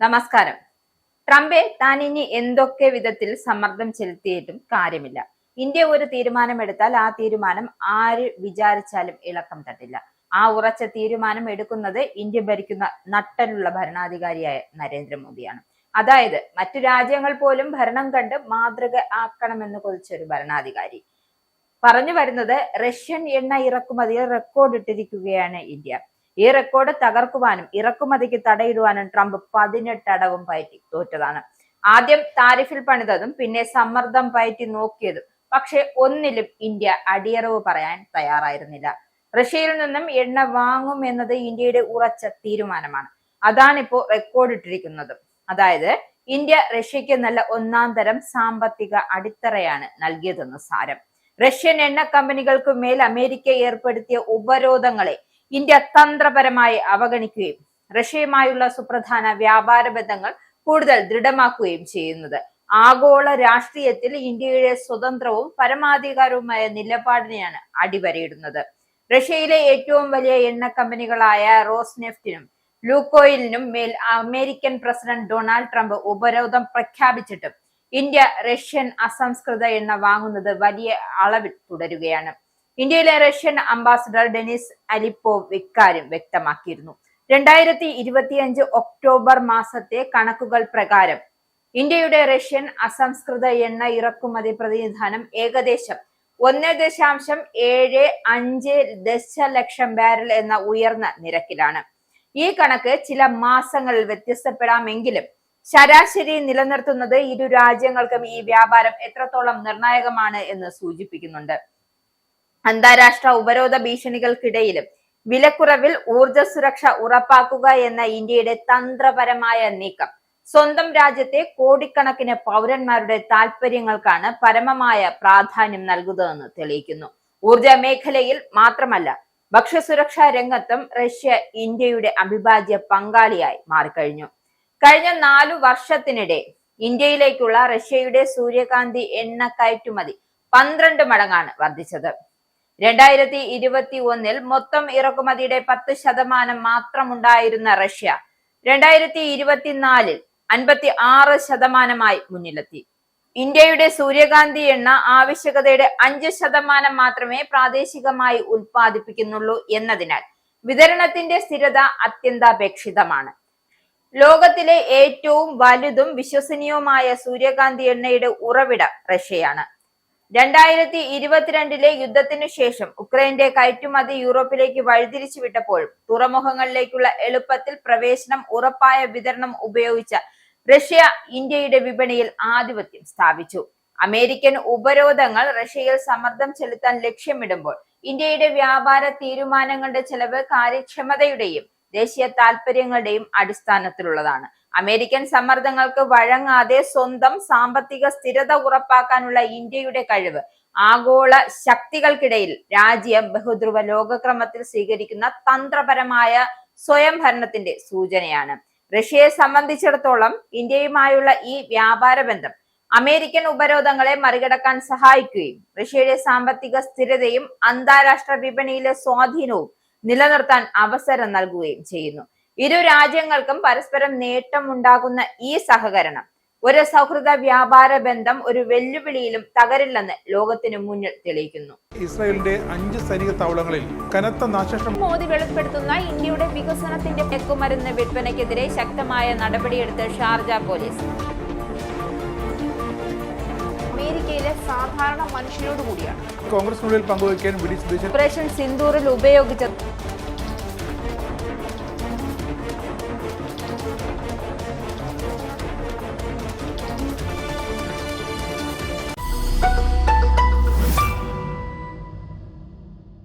നമസ്കാരം. ട്രംപെ താൻ ഇനി എന്തൊക്കെ വിധത്തിൽ സമ്മർദ്ദം ചെലുത്തിയിട്ടും കാര്യമില്ല. ഇന്ത്യ ഒരു തീരുമാനമെടുത്താൽ ആ തീരുമാനം ആര് വിചാരിച്ചാലും ഇളക്കം തട്ടില്ല. ആ ഉറച്ച തീരുമാനം എടുക്കുന്നത് ഇന്ത്യ ഭരിക്കുന്ന നട്ടലുള്ള ഭരണാധികാരിയായ നരേന്ദ്രമോദിയാണ്. അതായത് മറ്റു രാജ്യങ്ങൾ പോലും ഭരണം കണ്ട് മാതൃക ആക്കണമെന്ന് കൊതിച്ചൊരു ഭരണാധികാരി. പറഞ്ഞു വരുന്നത് റഷ്യൻ എണ്ണ ഇറക്കുമതിയിൽ റെക്കോർഡ് ഇട്ടിരിക്കുകയാണ് ഇന്ത്യ. ഈ റെക്കോർഡ് തകർക്കുവാനും ഇറക്കുമതിക്ക് തടയിടുവാനും ട്രംപ് 18 അടവും പയറ്റി തോറ്റതാണ്. ആദ്യം താരിഫിൽ പണിതതും പിന്നെ സമ്മർദ്ദം പയറ്റി നോക്കിയതും. പക്ഷെ ഒന്നിലും ഇന്ത്യ അടിയറവ് പറയാൻ തയ്യാറായിരുന്നില്ല. റഷ്യയിൽ നിന്നും എണ്ണ വാങ്ങും എന്നത് ഇന്ത്യയുടെ ഉറച്ച തീരുമാനമാണ്. അതാണിപ്പോ റെക്കോർഡ് ഇട്ടിരിക്കുന്നത്. അതായത് ഇന്ത്യ റഷ്യക്ക് നല്ല ഒന്നാം തരം സാമ്പത്തിക അടിത്തറയാണ് നൽകിയതെന്ന് സാരം. റഷ്യൻ എണ്ണ കമ്പനികൾക്ക് മേൽ അമേരിക്ക ഏർപ്പെടുത്തിയ ഉപരോധങ്ങളെ ഇന്ത്യ തന്ത്രപരമായി അവഗണിക്കുകയും റഷ്യയുമായുള്ള സുപ്രധാന വ്യാപാര ബന്ധങ്ങൾ കൂടുതൽ ദൃഢമാക്കുകയും ചെയ്യുന്നത് ആഗോള രാഷ്ട്രീയത്തിൽ ഇന്ത്യയുടെ സ്വതന്ത്രവും പരമാധികാരവുമായ നിലപാടിനെയാണ് അടിവരയിടുന്നത്. റഷ്യയിലെ ഏറ്റവും വലിയ എണ്ണ കമ്പനികളായ റോസ്നെഫ്റ്റിനും ലൂക്കോയിലിനും മേൽ അമേരിക്കൻ പ്രസിഡന്റ് ഡൊണാൾഡ് ട്രംപ് ഉപരോധം പ്രഖ്യാപിച്ചിട്ടും ഇന്ത്യ റഷ്യൻ അസംസ്കൃത എണ്ണ വാങ്ങുന്നത് വലിയ അളവിൽ തുടരുകയാണ്. ഇന്ത്യയിലെ റഷ്യൻ അംബാസഡർ ഡെനിസ് അലിപ്പോവ് ഇക്കാര്യം വ്യക്തമാക്കിയിരുന്നു. 2025 ഒക്ടോബർ മാസത്തെ കണക്കുകൾ പ്രകാരം ഇന്ത്യയുടെ റഷ്യൻ അസംസ്കൃത എണ്ണ ഇറക്കുമതി പ്രതിനിധാനം ഏകദേശം 1.75 ദശലക്ഷം ബാരൽ എന്ന ഉയർന്ന നിരക്കിലാണ്. ഈ കണക്ക് ചില മാസങ്ങളിൽ വ്യത്യസ്തപ്പെടാമെങ്കിലും ശരാശരി നിലനിർത്തുന്നത് ഇരു രാജ്യങ്ങൾക്കും ഈ വ്യാപാരം എത്രത്തോളം നിർണായകമാണ് എന്ന് സൂചിപ്പിക്കുന്നുണ്ട്. അന്താരാഷ്ട്ര ഉപരോധ ഭീഷണികൾക്കിടയിലും വിലക്കുറവിൽ ഊർജ സുരക്ഷ ഉറപ്പാക്കുക എന്ന ഇന്ത്യയുടെ തന്ത്രപരമായ നീക്കം സ്വന്തം രാജ്യത്തെ കോടിക്കണക്കിന് പൗരന്മാരുടെ താൽപര്യങ്ങൾക്കാണ് പരമമായ പ്രാധാന്യം നൽകുന്നതെന്ന് തെളിയിക്കുന്നു. ഊർജ മേഖലയിൽ മാത്രമല്ല, ഭക്ഷ്യസുരക്ഷാ രംഗത്തും റഷ്യ ഇന്ത്യയുടെ അവിഭാജ്യ പങ്കാളിയായി മാറിക്കഴിഞ്ഞു. കഴിഞ്ഞ 4 വർഷത്തിനിടെ ഇന്ത്യയിലേക്കുള്ള റഷ്യയുടെ സൂര്യകാന്തി എണ്ണ കയറ്റുമതി 12 മടങ്ങാണ് വർദ്ധിച്ചത്. 2021 മൊത്തം ഇറക്കുമതിയുടെ 10% മാത്രമുണ്ടായിരുന്ന റഷ്യ 2024 56% മുന്നിലെത്തി. ഇന്ത്യയുടെ സൂര്യകാന്തി എണ്ണ ആവശ്യകതയുടെ 5% മാത്രമേ പ്രാദേശികമായി ഉൽപ്പാദിപ്പിക്കുന്നുള്ളൂ എന്നതിനാൽ വിതരണത്തിന്റെ സ്ഥിരത അത്യന്താപേക്ഷിതമാണ്. ലോകത്തിലെ ഏറ്റവും വലുതും വിശ്വസനീയവുമായ സൂര്യകാന്തി എണ്ണയുടെ ഉറവിടം റഷ്യയാണ്. 2022 യുദ്ധത്തിനു ശേഷം ഉക്രൈന്റെ കയറ്റുമതി യൂറോപ്പിലേക്ക് വഴിതിരിച്ചു വിട്ടപ്പോഴും തുറമുഖങ്ങളിലേക്കുള്ള എളുപ്പത്തിൽ പ്രവേശനം ഉറപ്പായ വിതരണം ഉപയോഗിച്ച റഷ്യ ഇന്ത്യയുടെ വിപണിയിൽ ആധിപത്യം സ്ഥാപിച്ചു. അമേരിക്കൻ ഉപരോധങ്ങൾ റഷ്യയിൽ സമ്മർദ്ദം ചെലുത്താൻ ലക്ഷ്യമിടുമ്പോൾ ഇന്ത്യയുടെ വ്യാപാര തീരുമാനങ്ങളുടെ ചെലവ് കാര്യക്ഷമതയുടെയും ദേശീയ താൽപര്യങ്ങളുടെയും അടിസ്ഥാനത്തിലുള്ളതാണ്. അമേരിക്കൻ സമ്മർദ്ദങ്ങൾക്ക് വഴങ്ങാതെ സ്വന്തം സാമ്പത്തിക സ്ഥിരത ഉറപ്പാക്കാനുള്ള ഇന്ത്യയുടെ കഴിവ് ആഗോള ശക്തികൾക്കിടയിൽ രാജ്യം ബഹുധ്രുവ ലോകക്രമത്തിൽ സ്വീകരിക്കുന്ന തന്ത്രപരമായ സ്വയംഭരണത്തിന്റെ സൂചനയാണ്. റഷ്യയെ സംബന്ധിച്ചിടത്തോളം ഇന്ത്യയുമായുള്ള ഈ വ്യാപാര ബന്ധം അമേരിക്കൻ ഉപരോധങ്ങളെ മറികടക്കാൻ സഹായിക്കുകയും റഷ്യയുടെ സാമ്പത്തിക സ്ഥിരതയും അന്താരാഷ്ട്ര വിപണിയിലെ സ്വാധീനവും നിലനിർത്താൻ അവസരം നൽകുകയും ചെയ്യുന്നു. ഇരു രാജ്യങ്ങൾക്കും പരസ്പരം നേട്ടമുണ്ടാകുന്ന ഈ സഹകരണം ഒരു സൗഹൃദ വ്യാപാര ബന്ധം ഒരു വെല്ലുവിളിയിലും തകരില്ലെന്ന് ലോകത്തിനു മുന്നിൽ തെളിയിക്കുന്നു. ഇസ്രായേലിന്റെ 5 സൈനിക താവളങ്ങളിൽ കനത്ത നാശനഷ്ടം. മോദി വെളിപ്പെടുത്തുന്ന ഇന്ത്യയുടെ വികസനത്തിന്റെ മയക്കുമരുന്ന് വിൽപ്പനയ്ക്കെതിരെ ശക്തമായ നടപടിയെടുത്ത് ഷാർജ പോലീസ്. അമേരിക്കയിലെ സാധാരണ മനുഷ്യരോട് കൂടിയാണ് കോൺഗ്രസിനുള്ളിൽ പങ്കുവയ്ക്കാൻ ഓപ്പറേഷൻ സിന്ദൂറിൽ ഉപയോഗിച്ച